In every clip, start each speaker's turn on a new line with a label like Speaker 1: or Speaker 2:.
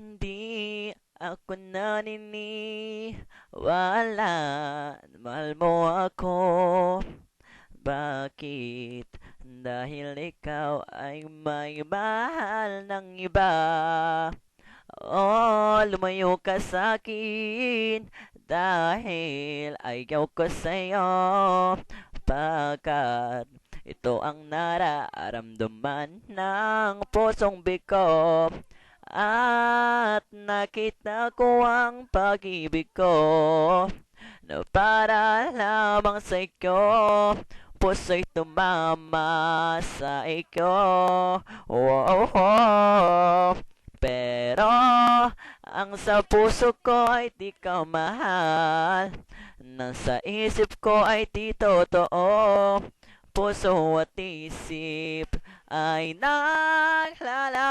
Speaker 1: Hindi ako naniniwala, mahal mo ako. Bakit? Dahil ikaw ay may mahal ng iba. Oh, lumayo ka sa'kin dahil ayaw ko sa'yo. Pagkat ito ang nararamdaman ng pusong biko. At nakita ko ang pag-ibig ko na para lamang sa iyo. Puso'y tumama sa iyo. Oh, oh, oh. Pero ang sa puso ko ay di ka mahal. Nang sa isip ko ay di totoo. Puso at isip ay naglalaban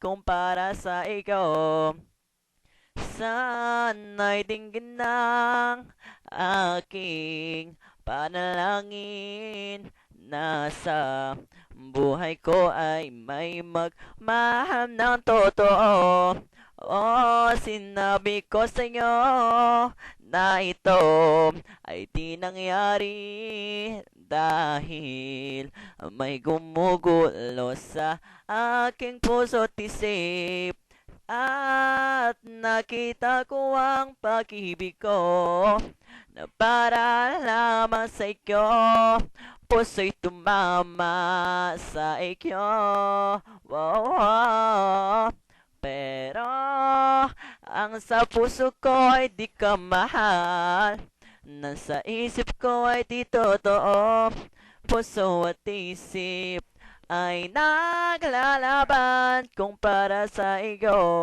Speaker 1: kung para sa iyo. Sana'y dinggin ng aking panalangin. Nasa buhay ko ay may magmahal ng totoo. Oh, sinabi ko sa inyo na ito ay di nangyari dahil may gumugulo sa aking puso't isip. At nakita ko ang pag-ibig ko na para lamang sa iyo. Puso'y tumama sa iyo. Wow, wow. Pero ang sa puso ko ay di ka mahal. Nasa isip ko ay di totoo. Puso at isip ay naglalaban kung para sa iyo.